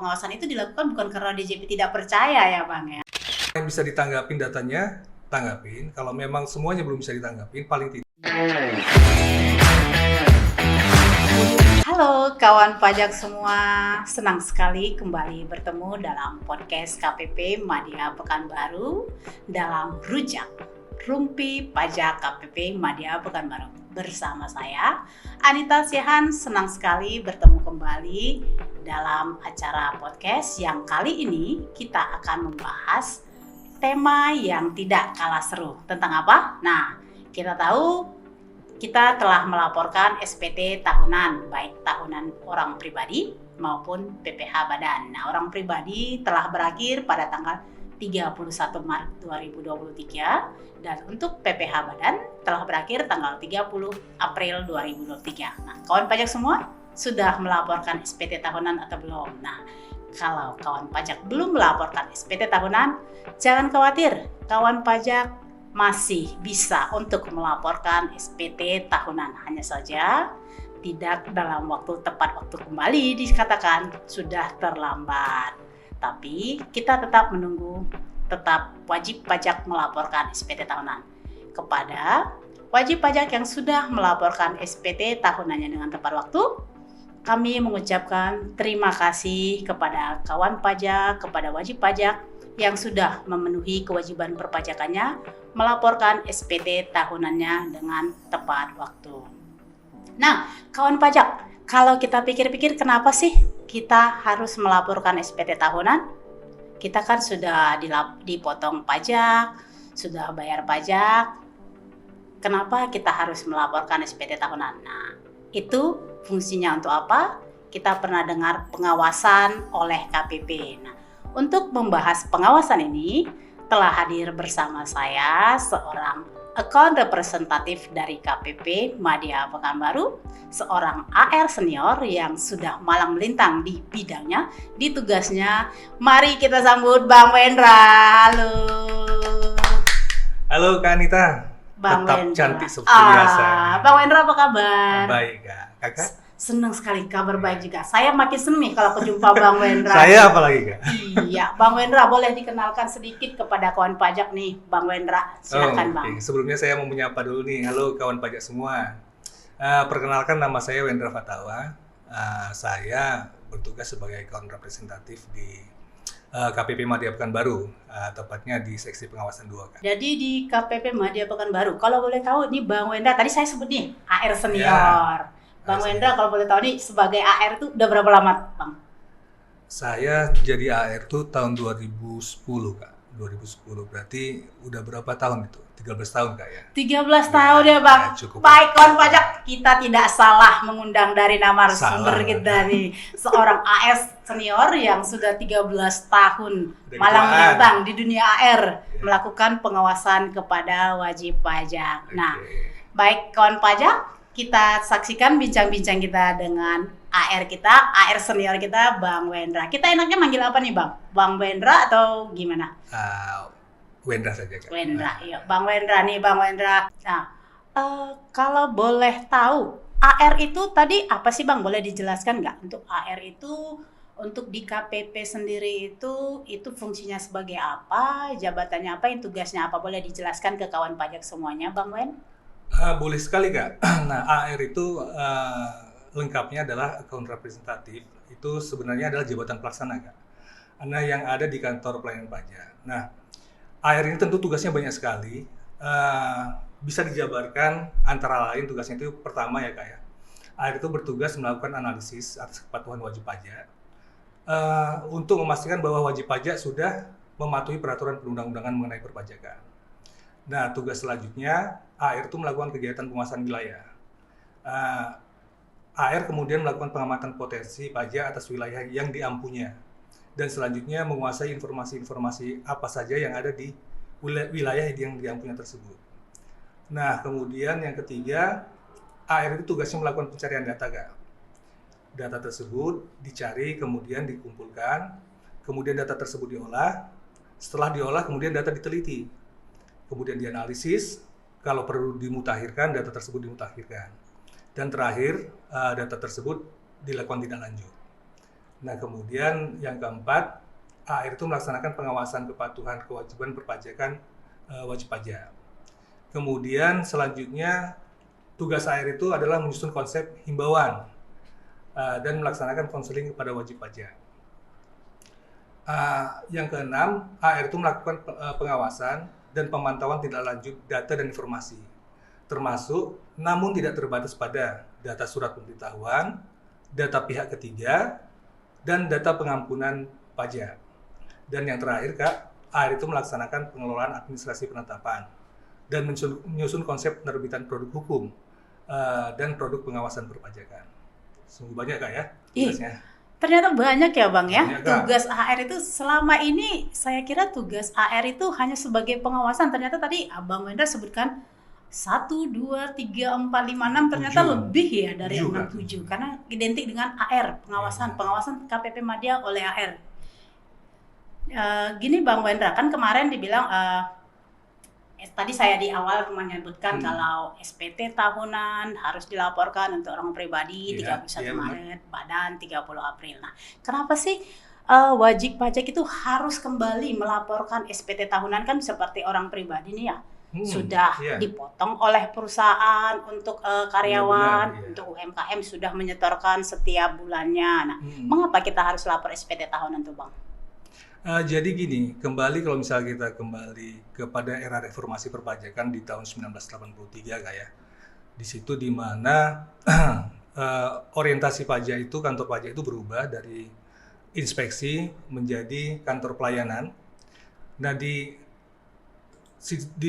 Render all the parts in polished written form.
pengawasan itu dilakukan bukan karena DJP tidak percaya ya Bang ya. Yang bisa ditanggapin datanya, tanggapin. Kalau memang semuanya belum bisa ditanggapin, paling tidak. Halo kawan pajak semua, senang sekali kembali bertemu dalam podcast KPP Madya Pekanbaru dalam Rujak Rumpi Pajak KPP Madya Pekanbaru. Bersama saya Anita Sihan, senang sekali bertemu kembali dalam acara podcast yang kali ini kita akan membahas tema yang tidak kalah seru. Tentang apa? Nah, kita tahu kita telah melaporkan SPT tahunan, baik tahunan orang pribadi maupun PPh Badan. Nah, orang pribadi telah berakhir pada tanggal 31 Maret 2023 dan untuk PPh Badan telah berakhir tanggal 30 April 2023. Nah, kawan pajak semua sudah melaporkan SPT tahunan atau belum? Nah, kalau kawan pajak belum melaporkan SPT tahunan, jangan khawatir, kawan pajak masih bisa untuk melaporkan SPT tahunan. Hanya saja tidak dalam waktu tepat waktu kembali dikatakan sudah terlambat. Tapi kita tetap menunggu, tetap wajib pajak melaporkan SPT tahunan. Kepada wajib pajak yang sudah melaporkan SPT tahunannya dengan tepat waktu, kami mengucapkan terima kasih kepada kawan pajak, kepada wajib pajak yang sudah memenuhi kewajiban perpajakannya melaporkan SPT tahunannya dengan tepat waktu. Nah, kawan pajak, kalau kita pikir-pikir kenapa sih kita harus melaporkan SPT tahunan? Kita kan sudah dipotong pajak, sudah bayar pajak. Kenapa kita harus melaporkan SPT tahunan? Nah, itu fungsinya untuk apa? Kita pernah dengar pengawasan oleh KPP. Nah, untuk membahas pengawasan ini, telah hadir bersama saya seorang account representatif dari KPP Madya Pekanbaru, seorang AR senior yang sudah malang melintang di bidangnya, di tugasnya. Mari kita sambut Bang Wendra. Halo. Halo Kak Anita. Bang Tetap Wendra. cantik seperti biasa. Bang Wendra apa kabar? Baik Kak. Kakak? Senang sekali, kabar baik juga. Saya makin senang nih kalau kejumpa Bang Wendra. Saya apalagi Kak? Iya, Bang Wendra boleh dikenalkan sedikit kepada kawan pajak nih, Bang Wendra. Silakan Bang. Okay. Sebelumnya saya mau menyapa dulu nih. Halo kawan pajak semua. Perkenalkan, nama saya Wendra Fatawa. Saya bertugas sebagai account representatif di KPP Madya Pekanbaru, tepatnya di seksi pengawasan 2 Kak. Jadi di KPP Madya Pekanbaru, kalau boleh tahu nih Bang Wendra, tadi saya sebut nih AR senior. Ya. Bang Wendra, kalau boleh tahu nih sebagai AR itu udah berapa lama Bang? Saya jadi AR tuh tahun 2010 Kak. 2010 berarti udah berapa tahun itu? 13 tahun Kak ya? 13 tahun ya Bang. Cukup. Baik kawan pajak, kita tidak salah mengundang dari narasumber kita nih. Seorang AS senior yang sudah 13 tahun malang melintang di dunia AR, melakukan pengawasan kepada wajib pajak. Nah, baik kawan pajak, kita saksikan bincang-bincang kita dengan AR kita, AR senior kita, Bang Wendra. Kita enaknya manggil apa nih Bang? Bang Wendra atau gimana? Wendra saja Kak. Wendra, iya. Bang Wendra nih, Bang Wendra. Nah, kalau boleh tahu, AR itu tadi apa sih Bang? Boleh dijelaskan nggak? Untuk AR itu, untuk di KPP sendiri itu fungsinya sebagai apa? Jabatannya apa? Yang tugasnya apa? Boleh dijelaskan ke kawan pajak semuanya, Bang Wen? Boleh sekali Kak. Nah, AR itu lengkapnya adalah account representatif. Itu sebenarnya adalah jabatan pelaksana Kak. Nah, yang ada di kantor pelayanan pajak. Nah, AR ini tentu tugasnya banyak sekali. Bisa dijabarkan antara lain tugasnya itu pertama ya Kak ya. AR itu bertugas melakukan analisis atas kepatuhan wajib pajak untuk memastikan bahwa wajib pajak sudah mematuhi peraturan perundang-undangan mengenai perpajakan. Nah, tugas selanjutnya, AR itu melakukan kegiatan penguasaan wilayah. AR kemudian melakukan pengamatan potensi pajak atas wilayah yang diampunya. Dan selanjutnya menguasai informasi-informasi apa saja yang ada di wilayah yang diampunya tersebut. Nah, kemudian yang ketiga, AR itu tugasnya melakukan pencarian data, Kak. Data tersebut dicari, kemudian dikumpulkan, kemudian data tersebut diolah. Setelah diolah, kemudian data diteliti. Kemudian dianalisis, kalau perlu dimutakhirkan, data tersebut dimutakhirkan. Dan terakhir, data tersebut dilakukan tindak lanjut. Nah, kemudian yang keempat, AR itu melaksanakan pengawasan kepatuhan kewajiban perpajakan wajib pajak. Kemudian selanjutnya tugas AR itu adalah menyusun konsep himbauan dan melaksanakan konseling kepada wajib pajak. Yang keenam, AR itu melakukan pengawasan dan pemantauan tindak lanjut data dan informasi, termasuk namun tidak terbatas pada data surat pemberitahuan, data pihak ketiga, dan data pengampunan pajak. Dan yang terakhir, Kak, AR itu melaksanakan pengelolaan administrasi penetapan dan menyusun konsep penerbitan produk hukum dan produk pengawasan perpajakan. Sungguh banyak, Kak, ya tugasnya. Ternyata banyak ya Bang ya. Banyak, Kak. Tugas AR itu selama ini saya kira tugas AR itu hanya sebagai pengawasan. Ternyata tadi Abang Wendra sebutkan 1, 2, 3, 4, 5, 6 ternyata 7. lebih ya dari 7, 6, 7 karena identik dengan AR, pengawasan KPP Madya oleh AR. Gini Bang Wendra, kan kemarin dibilang tadi saya di awal menyebutkan kalau SPT tahunan harus dilaporkan untuk orang pribadi 31 Maret, badan 30 April. Nah, kenapa sih wajib pajak itu harus kembali melaporkan SPT tahunan? Kan seperti orang pribadi nih ya, sudah dipotong oleh perusahaan untuk karyawan, untuk UMKM sudah menyetorkan setiap bulannya. Nah, mengapa kita harus lapor SPT tahunan tuh Bang? Jadi gini, kalau misalnya kita kembali kepada era reformasi perpajakan di tahun 1983 kayak di situ di mana orientasi pajak itu, kantor pajak itu berubah dari inspeksi menjadi kantor pelayanan. Nah di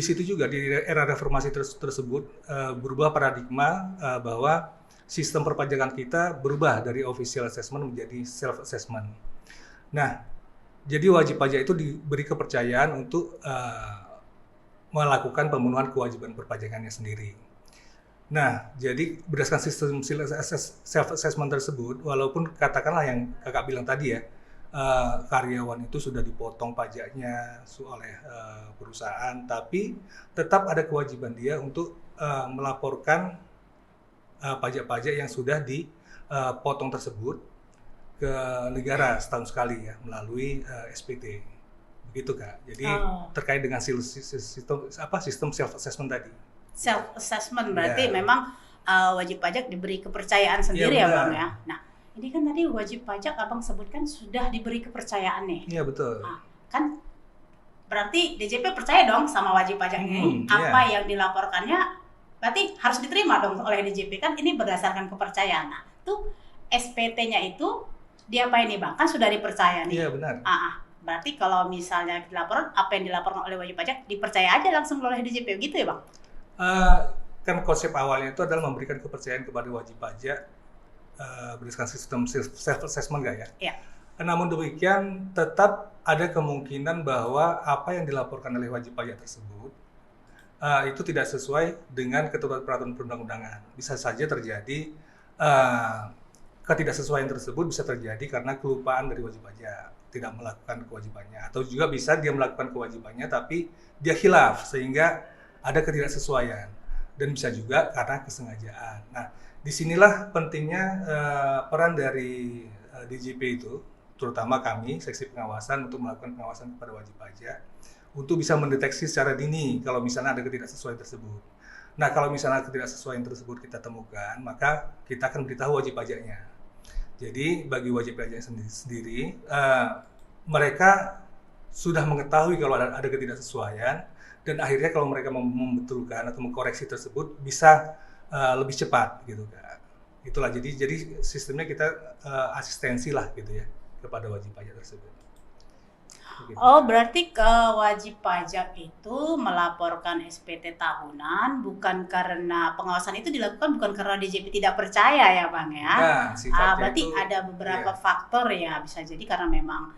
situ juga di era reformasi tersebut berubah paradigma bahwa sistem perpajakan kita berubah dari official assessment menjadi self assessment. Nah, jadi wajib pajak itu diberi kepercayaan untuk melakukan pemenuhan kewajiban perpajakannya sendiri. Nah, jadi berdasarkan sistem self-assessment tersebut, walaupun katakanlah yang kakak bilang tadi ya, karyawan itu sudah dipotong pajaknya oleh perusahaan, tapi tetap ada kewajiban dia untuk melaporkan pajak-pajak yang sudah dipotong tersebut ke negara setahun sekali ya melalui SPT, begitu Kak. Jadi terkait dengan sistem self assessment tadi. Self assessment berarti memang wajib pajak diberi kepercayaan sendiri ya Bang ya. Nah ini kan tadi wajib pajak Abang sebutkan sudah diberi kepercayaan nih. Iya betul. Nah, kan berarti DJP percaya dong sama wajib pajak ini. Apa yang dilaporkannya berarti harus diterima dong oleh DJP, kan ini berdasarkan kepercayaan. Nah tuh SPT-nya itu dia apa ini Bang? Kan sudah dipercaya nih. Iya benar. Berarti kalau misalnya dilaporkan, apa yang dilaporkan oleh wajib pajak dipercaya aja langsung oleh DJP gitu ya Bang? Kan konsep awalnya itu adalah memberikan kepercayaan kepada wajib pajak berdasarkan sistem self assessment nggak ya? Iya. Namun demikian tetap ada kemungkinan bahwa apa yang dilaporkan oleh wajib pajak tersebut itu tidak sesuai dengan ketentuan peraturan perundang-undangan. Bisa saja terjadi ketidaksesuaian tersebut bisa terjadi karena kelupaan dari wajib pajak, tidak melakukan kewajibannya, atau juga bisa dia melakukan kewajibannya tapi dia khilaf sehingga ada ketidaksesuaian, dan bisa juga karena kesengajaan. Nah, disinilah pentingnya peran dari DJP itu, terutama kami seksi pengawasan untuk melakukan pengawasan kepada wajib pajak untuk bisa mendeteksi secara dini kalau misalnya ada ketidaksesuaian tersebut. Nah, kalau misalnya ketidaksesuaian tersebut kita temukan, maka kita akan beritahu wajib pajaknya. Jadi bagi wajib pajak sendiri, mereka sudah mengetahui kalau ada ketidaksesuaian, dan akhirnya kalau mereka membetulkan atau mengkoreksi tersebut bisa lebih cepat gitu Kak. Itulah jadi sistemnya kita asistensi lah gitu ya kepada wajib pajak tersebut. Begitu. Berarti wajib pajak itu melaporkan SPT tahunan bukan karena pengawasan itu dilakukan bukan karena DJP tidak percaya ya Bang ya. Nah, berarti itu, ada beberapa faktor ya, bisa jadi karena memang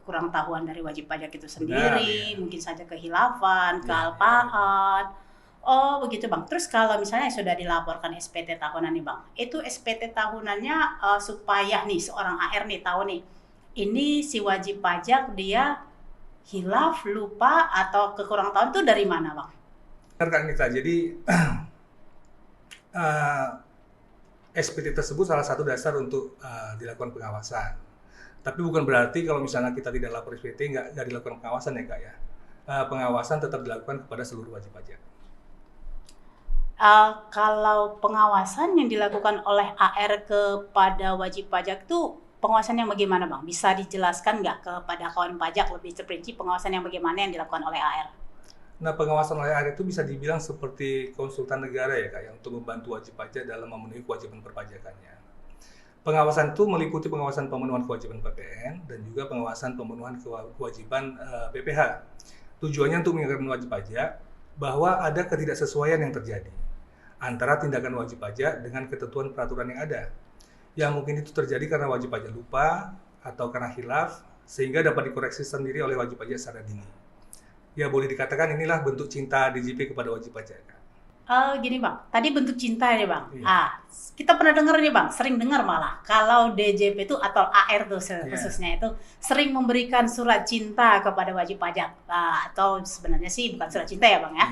kurang tahuan dari wajib pajak itu sendiri, mungkin saja kehilafan, kealpaan. Oh begitu Bang. Terus kalau misalnya sudah dilaporkan SPT tahunan nih Bang, itu SPT tahunannya supaya nih seorang AR nih tahu nih, ini si wajib pajak dia hilaf, lupa, atau kekurang tahuan itu dari mana Bang? Benar Kak Nita, jadi SPT tersebut salah satu dasar untuk dilakukan pengawasan. Tapi bukan berarti kalau misalnya kita tidak lapor SPT nggak dilakukan pengawasan ya Kak ya. Pengawasan tetap dilakukan kepada seluruh wajib pajak. Kalau pengawasan yang dilakukan oleh AR kepada wajib pajak itu pengawasan yang bagaimana Bang? Bisa dijelaskan nggak kepada kawan pajak lebih terperinci pengawasan yang bagaimana yang dilakukan oleh AR? Nah, pengawasan oleh AR itu bisa dibilang seperti konsultan negara ya Kak ya, untuk membantu wajib pajak dalam memenuhi kewajiban perpajakannya. Pengawasan itu meliputi pengawasan pemenuhan kewajiban PPN dan juga pengawasan pemenuhan kewajiban PPH. Tujuannya untuk mengingatkan wajib pajak bahwa ada ketidaksesuaian yang terjadi antara tindakan wajib pajak dengan ketentuan peraturan yang ada. Yang mungkin itu terjadi karena wajib pajak lupa atau karena khilaf, sehingga dapat dikoreksi sendiri oleh wajib pajak secara dini. Ya boleh dikatakan inilah bentuk cinta DJP kepada wajib pajak. Gini Bang, tadi bentuk cinta ya Bang. Iya. Kita pernah dengar nih Bang, sering dengar malah kalau DJP itu atau AR tuh khususnya itu sering memberikan surat cinta kepada wajib pajak. Atau sebenarnya sih bukan surat cinta ya Bang ya.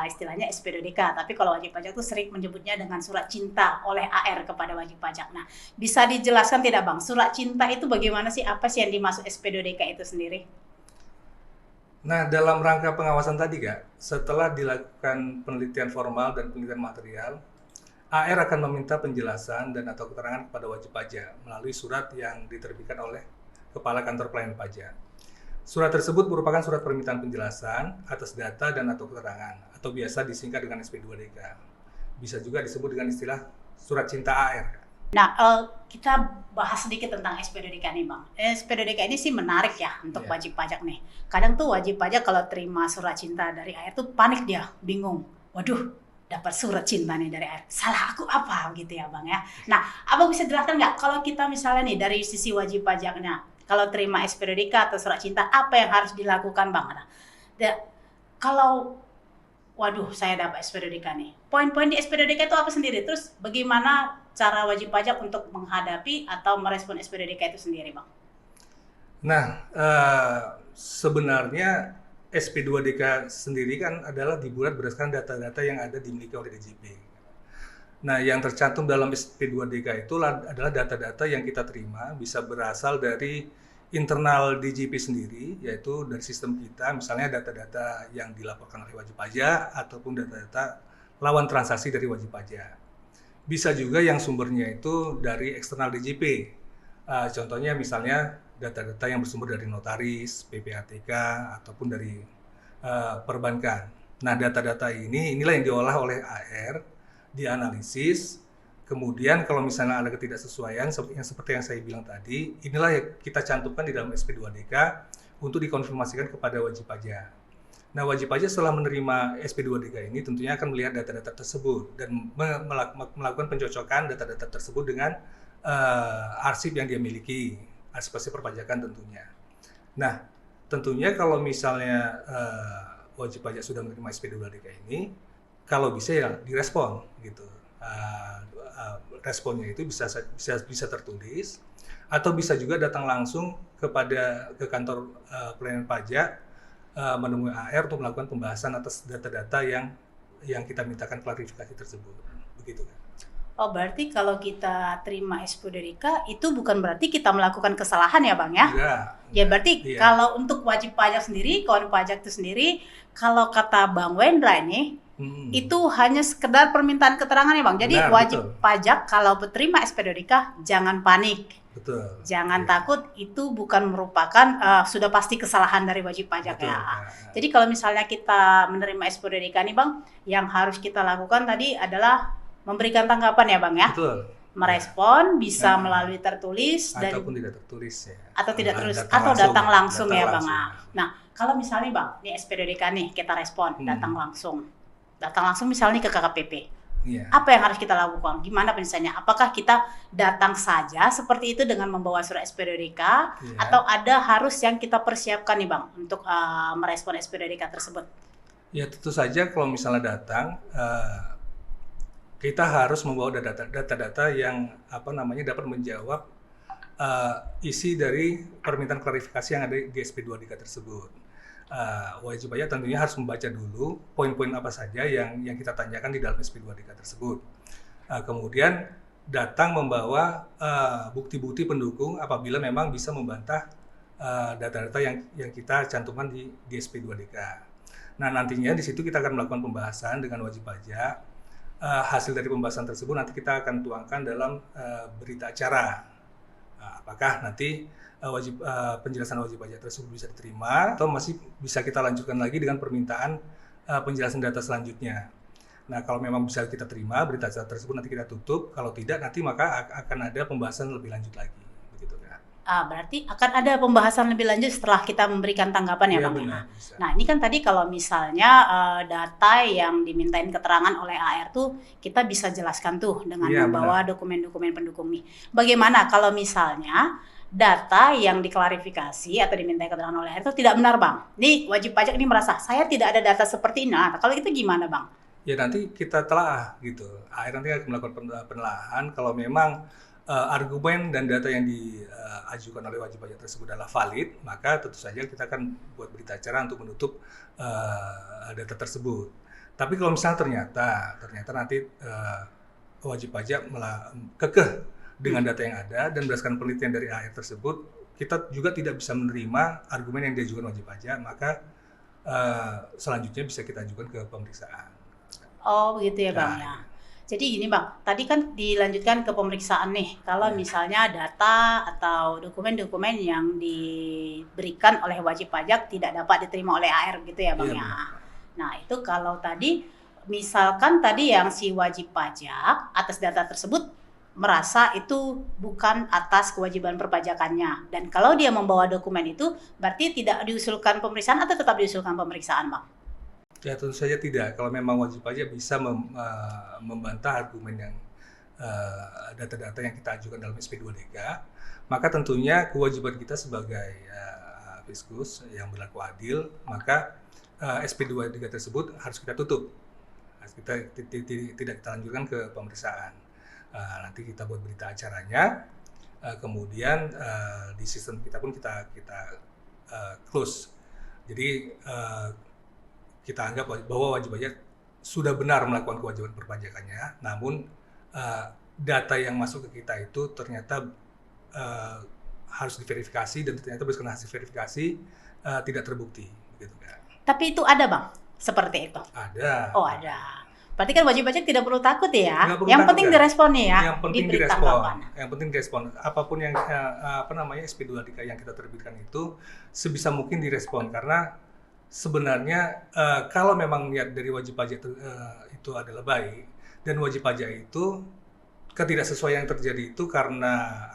Istilahnya SP2DK, tapi kalau wajib pajak itu sering menyebutnya dengan surat cinta oleh AR kepada wajib pajak. Nah, bisa dijelaskan tidak Bang, surat cinta itu bagaimana sih, apa sih yang dimaksud SP2DK itu sendiri? Nah, dalam rangka pengawasan tadi Kak, setelah dilakukan penelitian formal dan penelitian material, AR akan meminta penjelasan dan atau keterangan kepada wajib pajak melalui surat yang diterbitkan oleh Kepala Kantor Pelayanan Pajak. Surat tersebut merupakan surat permintaan penjelasan atas data dan atau keterangan, atau biasa disingkat dengan SP2DK. Bisa juga disebut dengan istilah surat cinta AR. Nah, kita bahas sedikit tentang SP2DK nih Bang. SP2DK ini sih menarik ya untuk wajib pajak nih. Kadang tuh wajib pajak kalau terima surat cinta dari AR tuh panik dia, bingung. Waduh, dapat surat cinta nih dari AR. Salah aku apa gitu ya Bang ya. Nah, Abang bisa jelaskan nggak kalau kita misalnya nih dari sisi wajib pajaknya, kalau terima SP2DK atau surat cinta, apa yang harus dilakukan Bang? Nah, kalau waduh saya dapat SP2DK nih, poin-poin di SP2DK itu apa sendiri? Terus bagaimana cara wajib pajak untuk menghadapi atau merespon SP2DK itu sendiri Bang? Nah, sebenarnya SP2DK sendiri kan adalah dibuat berdasarkan data-data yang ada dimiliki oleh DJP. Nah, yang tercantum dalam SP2DK itu adalah data-data yang kita terima bisa berasal dari internal DJP sendiri, yaitu dari sistem kita, misalnya data-data yang dilaporkan oleh wajib pajak ataupun data-data lawan transaksi dari wajib pajak. Bisa juga yang sumbernya itu dari eksternal DJP. Contohnya misalnya data-data yang bersumber dari notaris, PPATK, ataupun dari perbankan. Nah, data-data inilah yang diolah oleh AR, dianalisis, kemudian kalau misalnya ada ketidaksesuaian yang seperti yang saya bilang tadi, inilah yang kita cantumkan di dalam SP2DK untuk dikonfirmasikan kepada wajib pajak. Nah, wajib pajak setelah menerima SP2DK ini tentunya akan melihat data-data tersebut dan melakukan pencocokan data-data tersebut dengan arsip yang dia miliki, arsip perpajakan tentunya. Nah, tentunya kalau misalnya wajib pajak sudah menerima SP2DK ini, kalau bisa ya direspon gitu. Responnya itu bisa tertulis atau bisa juga datang langsung ke kantor pelayanan pajak menemui AR untuk melakukan pembahasan atas data-data yang kita mintakan klarifikasi tersebut. Begitu kan? Oh, berarti kalau kita terima SP2DK itu bukan berarti kita melakukan kesalahan ya Bang ya? Ya berarti kalau untuk wajib pajak sendiri, kawan pajak itu sendiri, kalau kata Bang Wendra ini, itu hanya sekedar permintaan keterangan ya Bang. Jadi wajib pajak kalau terima SP2DK jangan panik. Betul. Jangan takut, itu bukan merupakan sudah pasti kesalahan dari wajib pajak ya. Jadi kalau misalnya kita menerima SP2DK nih Bang, yang harus kita lakukan tadi adalah memberikan tanggapan ya Bang ya. Betul. Merespon bisa melalui tertulis ataupun tidak tertulis ya. Atau tidak tertulis atau datang langsung ya Bang. Nah, kalau misalnya Bang, ini SP2DK nih kita respon datang langsung. Datang langsung misalnya ke KKPP. Apa yang harus kita lakukan? Gimana penyelesaiannya? Apakah kita datang saja seperti itu dengan membawa surat SP2DK atau ada harus yang kita persiapkan nih Bang untuk merespon SP2DK tersebut? Ya tentu saja kalau misalnya datang kita harus membawa data-data yang dapat menjawab isi dari permintaan klarifikasi yang ada di SP2DK tersebut. Wajib pajak tentunya harus membaca dulu poin-poin apa saja yang kita tanyakan di dalam SP2DK tersebut. Kemudian datang membawa bukti-bukti pendukung apabila memang bisa membantah data-data yang kita cantumkan di SP2DK. Nah, nantinya di situ kita akan melakukan pembahasan dengan wajib pajak. Hasil dari pembahasan tersebut nanti kita akan tuangkan dalam berita acara. Apakah nanti penjelasan wajib pajak tersebut bisa diterima atau masih bisa kita lanjutkan lagi dengan permintaan penjelasan data selanjutnya. Nah, kalau memang bisa kita terima berita acara tersebut nanti kita tutup. Kalau tidak nanti maka akan ada pembahasan lebih lanjut lagi. Begitu kan? Berarti akan ada pembahasan lebih lanjut setelah kita memberikan tanggapan ya Bang? Benar, bisa. Nah, ini kan tadi kalau misalnya data yang dimintain keterangan oleh AR tuh kita bisa jelaskan tuh dengan membawa dokumen-dokumen pendukung nih. Bagaimana kalau misalnya data yang diklarifikasi atau dimintai keterangan oleh AR itu tidak benar Bang? Nih wajib pajak ini merasa saya tidak ada data seperti ini. Nah, kalau itu gimana Bang? Ya nanti kita telah gitu. AR nanti akan melakukan penelaahan kalau memang argumen dan data yang diajukan oleh wajib pajak tersebut adalah valid, maka tentu saja kita akan buat berita acara untuk menutup data tersebut. Tapi kalau misalnya ternyata nanti wajib pajak kekeh dengan data yang ada dan berdasarkan penelitian dari AR tersebut, kita juga tidak bisa menerima argumen yang diajukan wajib pajak, maka selanjutnya bisa kita ajukan ke pemeriksaan. Oh begitu ya Bang ya. Jadi gini Bang, tadi kan dilanjutkan ke pemeriksaan nih. Kalau misalnya data atau dokumen-dokumen yang diberikan oleh wajib pajak tidak dapat diterima oleh AR gitu ya Bang ya. Nah itu kalau tadi misalkan tadi yang si wajib pajak atas data tersebut merasa itu bukan atas kewajiban perpajakannya. Dan kalau dia membawa dokumen itu berarti tidak diusulkan pemeriksaan atau tetap diusulkan pemeriksaan Bang? Ya tentu saja tidak. Kalau memang wajib pajak bisa membantah argumen yang data-data yang kita ajukan dalam SP2DK, maka tentunya kewajiban kita sebagai Fiskus yang berlaku adil, maka SP2DK tersebut harus kita tutup. Kita tidak kita lanjutkan ke pemeriksaan. Nanti kita buat berita acaranya, kemudian di sistem kita pun kita close. Jadi kita anggap bahwa wajib pajak sudah benar melakukan kewajiban perpajakannya, namun data yang masuk ke kita itu ternyata harus diverifikasi dan ternyata berdasarkan hasil verifikasi tidak terbukti, gitu kan. Tapi itu ada Bang, seperti itu? Ada. Oh ada. Berarti kan wajib pajak tidak perlu takut ya? Yang penting direspon ya? Yang penting direspon. Apapun yang SP2DK yang kita terbitkan itu sebisa mungkin direspon, karena sebenarnya kalau memang niat dari wajib pajak itu adalah baik dan wajib pajak itu ketidaksesuaian yang terjadi itu karena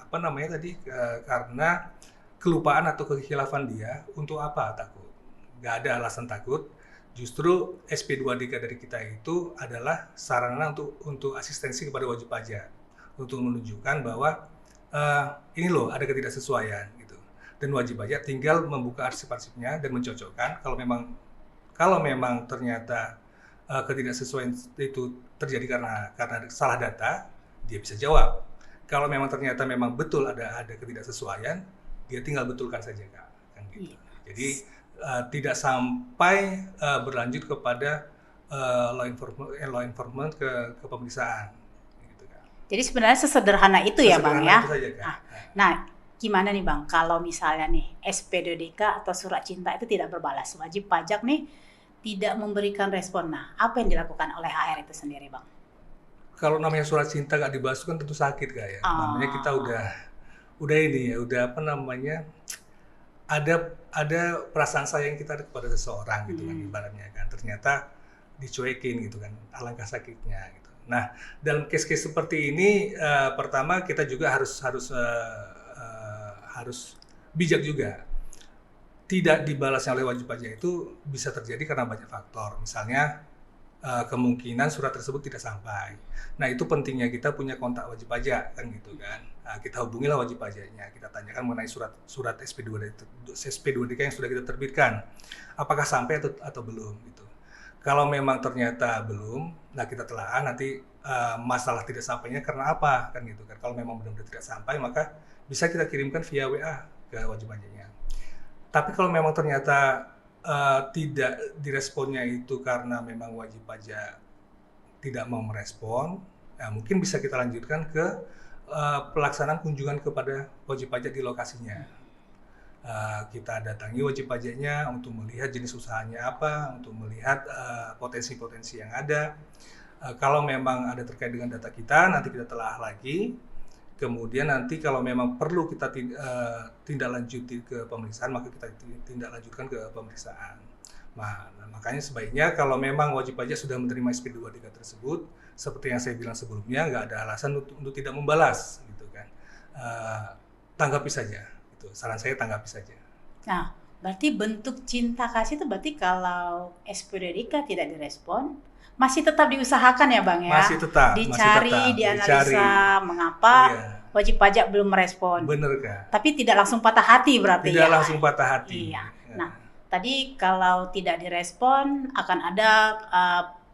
karena kelupaan atau kekhilafan dia, untuk apa takut? Nggak ada alasan takut. Justru SP2DK dari kita itu adalah sarana untuk asistensi kepada wajib pajak untuk menunjukkan bahwa ini loh ada ketidaksesuaian gitu. Dan wajib pajak tinggal membuka arsip-arsipnya dan mencocokkan. Kalau memang ternyata ketidaksesuaian itu terjadi karena salah data, dia bisa jawab. Kalau memang ternyata memang betul ada ketidaksesuaian, dia tinggal betulkan saja Kak. Kan gitu. Jadi tidak sampai berlanjut kepada law enforcement ke pemeriksaan. Gitu, Kak. Jadi sebenarnya sesederhana itu ya Bang ya. Itu saja, Kak. Nah, gimana nih Bang, kalau misalnya nih SP2DK atau surat cinta itu tidak berbalas, wajib pajak nih tidak memberikan respon. Nah, apa yang dilakukan oleh AR itu sendiri Bang? Kalau namanya surat cinta nggak dibalas kan tentu sakit Kak ya. Namanya kita udah ada perasaan sayang kita kepada seseorang gitu kan ibaratnya kan. Ternyata dicuekin gitu kan, alangkah sakitnya gitu. Nah, dalam case-case seperti ini pertama kita juga harus bijak juga. Tidak dibalasnya oleh wajib pajak itu bisa terjadi karena banyak faktor. Misalnya kemungkinan surat tersebut tidak sampai. Nah, itu pentingnya kita punya kontak wajib pajak kan gitu kan. Nah, kita hubungilah wajib pajaknya. Kita tanyakan mengenai surat SP2DK yang sudah kita terbitkan. Apakah sampai atau belum gitu. Kalau memang ternyata belum, nah kita telaah nanti masalah tidak sampainya karena apa kan gitu kan. Kalau memang benar-benar tidak sampai, maka bisa kita kirimkan via WA ke wajib pajaknya. Tapi kalau memang ternyata tidak diresponnya itu karena memang wajib pajak tidak mau merespon, Nah, mungkin bisa kita lanjutkan ke pelaksanaan kunjungan kepada wajib pajak di lokasinya. Kita datangi wajib pajaknya untuk melihat jenis usahanya apa, untuk melihat potensi-potensi yang ada. Kalau memang ada terkait dengan data kita, nanti kita telah lagi. Kemudian nanti kalau memang perlu kita tindak lanjuti ke pemeriksaan, maka kita tindak lanjutkan ke pemeriksaan. Nah, makanya sebaiknya kalau memang wajib pajak sudah menerima SP2DK tersebut, seperti yang saya bilang sebelumnya, nggak ada alasan untuk tidak membalas, gitu kan. Tanggapi saja, gitu. Saran saya tanggapi saja. Nah, berarti bentuk cinta kasih itu berarti kalau SP2DK tidak direspon, masih tetap diusahakan ya Bang ya? Masih tetap, dicari, dianalisa, mengapa wajib pajak belum merespon. Bener kan? Tapi tidak langsung patah hati berarti tidak langsung patah hati. Iya. Nah, tadi kalau tidak direspon akan ada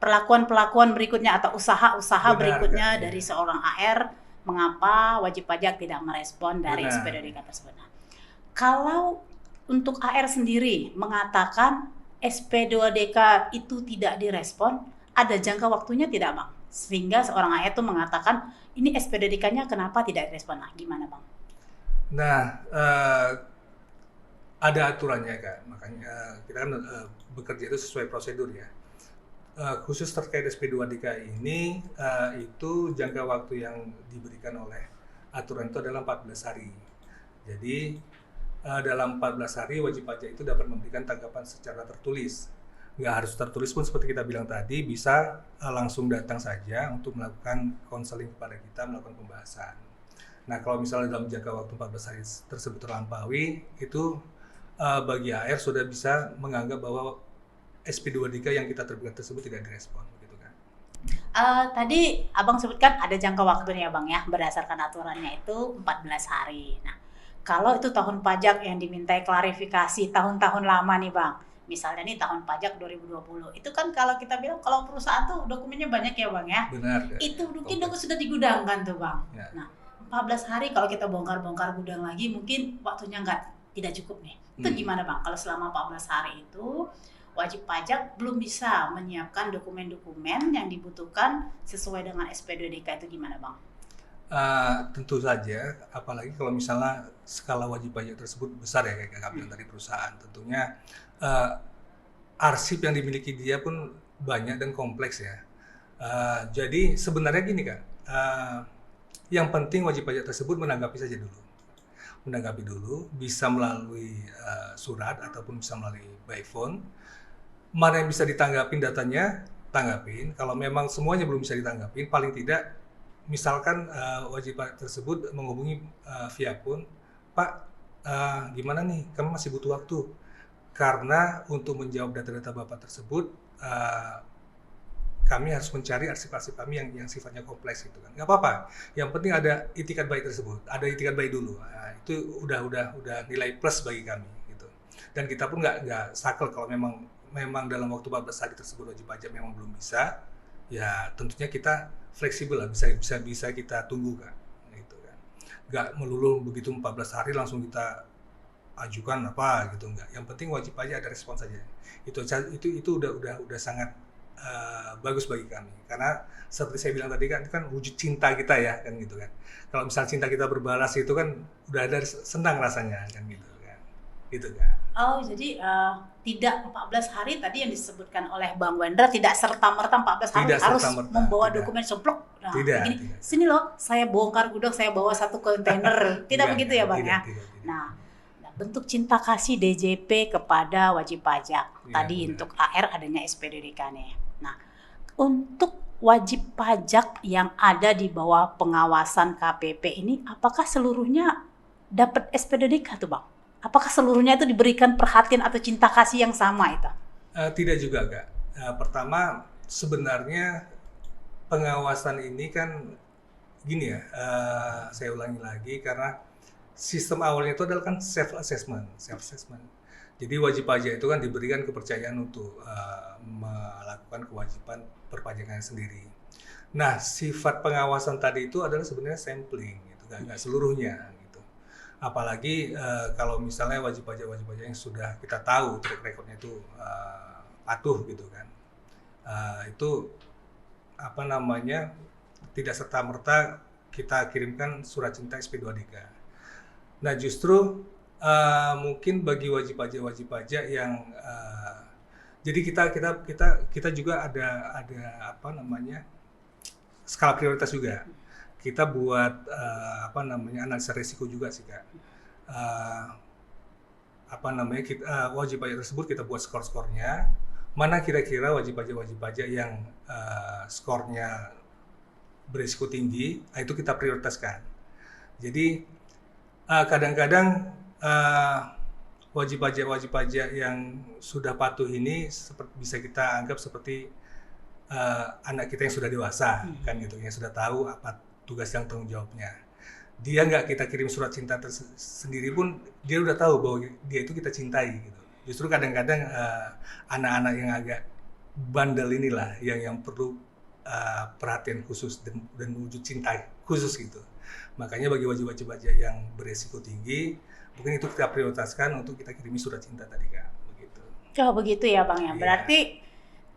perlakuan berikutnya atau usaha-usaha berikutnya dari seorang AR mengapa wajib pajak tidak merespon dari SP2DK tersebut. Nah, kalau untuk AR sendiri mengatakan SP2DK itu tidak direspon, ada jangka waktunya tidak Bang? Sehingga seorang AR itu mengatakan ini SP2DK-nya kenapa tidak direspon? Nah, gimana Bang? Nah, ada aturannya Kak, makanya kita kan bekerja itu sesuai prosedur ya. Khusus terkait SP2DK ini, itu jangka waktu yang diberikan oleh aturan itu adalah 14 hari. Jadi dalam 14 hari wajib pajak itu dapat memberikan tanggapan secara tertulis. Nggak harus tertulis pun seperti kita bilang tadi, bisa langsung datang saja untuk melakukan konseling kepada kita, melakukan pembahasan. Nah, kalau misalnya dalam jangka waktu 14 hari tersebut terlampaui, itu bagi AR sudah bisa menganggap bahwa SP2DK yang kita tergugat tersebut tidak direspon, gitu kan? Tadi Abang sebutkan ada jangka waktunya Bang ya, berdasarkan aturannya itu 14 hari. Nah, kalau itu tahun pajak yang dimintai klarifikasi tahun-tahun lama nih Bang, misalnya nih tahun pajak 2020, itu kan kalau kita bilang kalau perusahaan tuh dokumennya banyak ya Bang ya. Benar. Itu mungkin sudah digudangkan tuh Bang. Ya. Nah, 14 hari kalau kita bongkar-bongkar gudang lagi mungkin waktunya tidak cukup nih. Itu gimana Bang? Kalau selama 14 hari itu wajib pajak belum bisa menyiapkan dokumen-dokumen yang dibutuhkan sesuai dengan SP2DK itu gimana Bang? Tentu saja, apalagi kalau misalnya skala wajib pajak tersebut besar ya kayak kami dari perusahaan, tentunya arsip yang dimiliki dia pun banyak dan kompleks ya. Jadi sebenarnya gini Kak, yang penting wajib pajak tersebut menanggapi saja dulu. Menanggapi dulu, bisa melalui surat ataupun bisa melalui by phone. Mana yang bisa ditanggapin datanya, tanggapin. Kalau memang semuanya belum bisa ditanggapin, paling tidak misalkan wajib pajak tersebut menghubungi via phone, Pak, gimana nih, kami masih butuh waktu. Karena untuk menjawab data-data Bapak tersebut, kami harus mencari arsip-arsip kami yang sifatnya kompleks gitu kan. Nggak apa-apa, yang penting ada itikat baik tersebut, ada itikat baik dulu. Nah, itu udah nilai plus bagi kami gitu. Dan kita pun nggak sakel kalau memang dalam waktu 14 hari tersebut wajib pajak memang belum bisa, ya tentunya kita fleksibel lah, bisa kita tunggu kan, gitu kan. Nggak melulu begitu 14 hari langsung kita ajukan apa gitu, enggak. Yang penting wajib pajak ada respon saja. Itu udah sangat bagus bagi kami, karena seperti saya bilang tadi kan wujud cinta kita ya kan gitu kan. Kalau misalnya cinta kita berbalas itu kan udah ada senang rasanya kan gitu kan. Gitu kan. Oh, jadi tidak 14 hari tadi yang disebutkan oleh Bang Wendra tidak serta-merta 14 hari harus membawa dokumen semplok. Nah, begini, sini loh, saya bongkar gudang, saya bawa satu kontainer. Tidak begitu ya Bang ya? Nah, bentuk cinta kasih DJP kepada wajib pajak. Tadi untuk AR adanya SP2DK nih. Nah, untuk wajib pajak yang ada di bawah pengawasan KPP ini, apakah seluruhnya dapat SP2DK tuh Bang? Apakah seluruhnya itu diberikan perhatian atau cinta kasih yang sama itu? Tidak juga Kak. Pertama, sebenarnya pengawasan ini kan gini ya, saya ulangi lagi karena sistem awalnya itu adalah kan self assessment. Jadi wajib pajak itu kan diberikan kepercayaan untuk melakukan kewajiban perpajakan sendiri. Nah, sifat pengawasan tadi itu adalah sebenarnya sampling, gitu, nggak seluruhnya. Gitu. Apalagi kalau misalnya wajib pajak yang sudah kita tahu track recordnya itu patuh, gitu kan. Itu apa namanya tidak serta-merta kita kirimkan surat cinta SP2DK. Nah, justru mungkin bagi wajib pajak yang jadi kita juga ada apa namanya skala prioritas juga. Kita buat analisa risiko juga sih Kak. Wajib pajak tersebut kita buat skor-skornya. Mana kira-kira wajib pajak yang skornya berisiko tinggi, itu kita prioritaskan. Jadi kadang-kadang wajib pajak yang sudah patuh ini bisa kita anggap seperti anak kita yang sudah dewasa, kan gitu, yang sudah tahu apa tugas dan tanggung jawabnya. Dia nggak kita kirim surat cinta sendiri pun dia udah tahu bahwa dia itu kita cintai gitu. Justru kadang-kadang anak-anak yang agak bandel inilah yang perlu perhatian khusus dan wujud cinta khusus gitu. Makanya bagi wajib pajak yang beresiko tinggi, mungkin itu kita prioritaskan untuk kita kirimi surat cinta tadi Kak, begitu. Oh begitu ya Bang ya. Iya. Berarti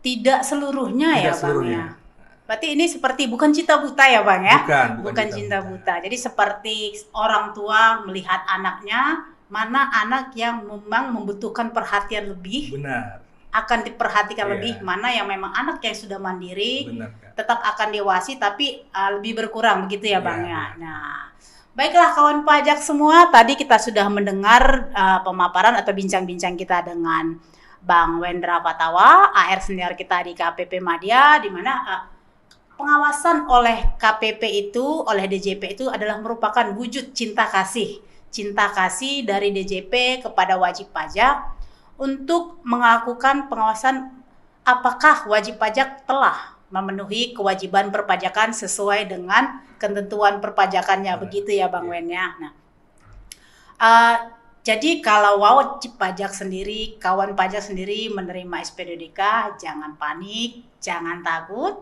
tidak seluruhnya Tidak ya Bang seluruhnya. ya. Berarti ini seperti bukan cinta buta ya Bang ya? Bukan cinta buta. Jadi seperti orang tua melihat anaknya, mana anak yang memang membutuhkan perhatian lebih, Benar. akan diperhatikan Iya. lebih, mana yang memang anak yang sudah mandiri, Benar Kak. tetap akan dewasi tapi lebih berkurang begitu ya Bang Iya. ya. Nah, baiklah kawan pajak semua, tadi kita sudah mendengar pemaparan atau bincang-bincang kita dengan Bang Wendra Fatawa, AR senior kita di KPP Madya, di mana pengawasan oleh KPP itu, oleh DJP itu adalah merupakan wujud cinta kasih dari DJP kepada wajib pajak untuk melakukan pengawasan apakah wajib pajak telah memenuhi kewajiban perpajakan sesuai dengan ketentuan perpajakannya. Begitu ya Bang Wen ya. Nah, jadi kalau wajib pajak sendiri, kawan pajak sendiri menerima SP2DK, jangan panik, jangan takut,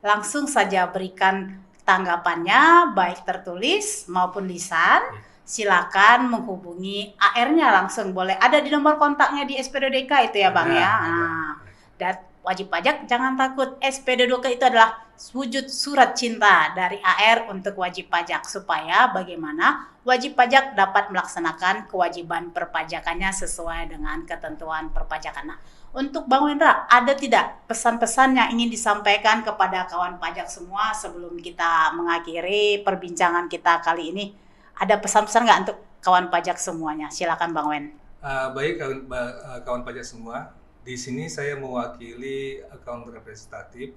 langsung saja berikan tanggapannya baik tertulis maupun lisan. Silakan menghubungi AR-nya langsung, boleh ada di nomor kontaknya di SP2DK itu ya Bang ya. Nah, dan wajib pajak jangan takut, SP2DK itu adalah wujud surat cinta dari AR untuk wajib pajak supaya bagaimana wajib pajak dapat melaksanakan kewajiban perpajakannya sesuai dengan ketentuan perpajakan. Nah, untuk Bang Wendra, ada tidak pesan-pesan yang ingin disampaikan kepada kawan pajak semua sebelum kita mengakhiri perbincangan kita kali ini? Ada pesan-pesan nggak untuk kawan pajak semuanya? Silakan Bang Wen. Baik kawan pajak semua, di sini saya mewakili account representatif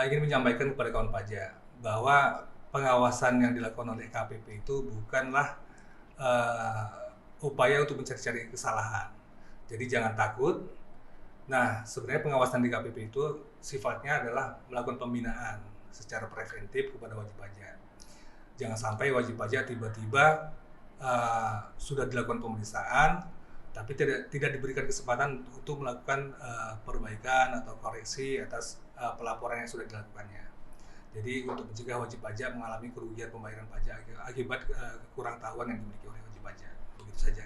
ingin menyampaikan kepada kawan pajak bahwa pengawasan yang dilakukan oleh KPP itu bukanlah upaya untuk mencari-cari kesalahan. Jadi jangan takut. Nah, sebenarnya pengawasan di KPP itu sifatnya adalah melakukan pembinaan secara preventif kepada wajib pajak. Jangan sampai wajib pajak tiba-tiba sudah dilakukan pemeriksaan, tapi tidak diberikan kesempatan untuk melakukan perbaikan atau koreksi atas pelaporan yang sudah dilakukannya. Jadi untuk mencegah wajib pajak mengalami kerugian pembayaran pajak akibat kekurangtahuan yang dimiliki oleh wajib pajak. Begitu saja.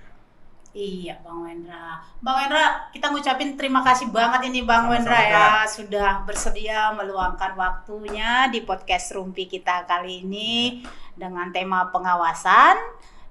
Iya Bang Wendra. Bang Wendra, kita ngucapin terima kasih banget ini Bang Sama-sama, Wendra ya Kak. sudah bersedia meluangkan waktunya di podcast Rumpi kita kali ini dengan tema pengawasan.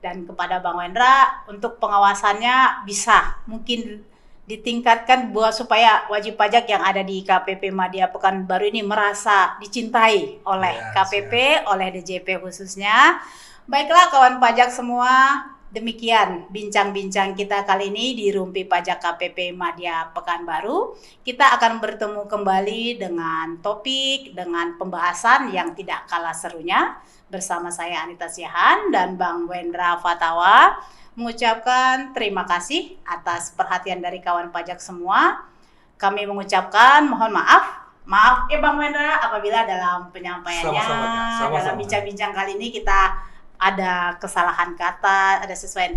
Dan kepada Bang Wendra, untuk pengawasannya bisa mungkin ditingkatkan buat supaya wajib pajak yang ada di KPP Madya Pekanbaru ini merasa dicintai oleh Ya, KPP, oleh DJP khususnya. Baiklah kawan pajak semua, demikian bincang-bincang kita kali ini di Rumpi Pajak KPP Madya Pekanbaru. Kita akan bertemu kembali dengan topik, dengan pembahasan yang tidak kalah serunya. Bersama saya Anita Siahan dan Bang Wendra Fatawa mengucapkan terima kasih atas perhatian dari kawan pajak semua. Kami mengucapkan mohon maaf ya Bang Wendra apabila dalam penyampaiannya, Sama-sama. dalam bincang-bincang kali ini kita ada kesalahan kata, ada sesuatu yang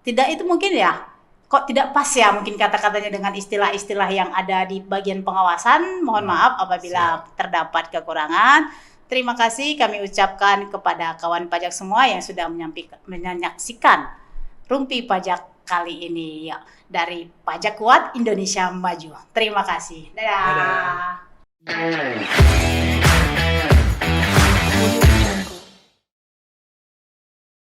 tidak itu mungkin ya. Kok tidak pas ya mungkin kata-katanya dengan istilah-istilah yang ada di bagian pengawasan. Mohon maaf apabila terdapat kekurangan. Terima kasih kami ucapkan kepada kawan pajak semua yang sudah menyaksikan Rumpi Pajak kali ini ya, dari Pajak Kuat Indonesia Maju. Terima kasih. Dadah. Dadah.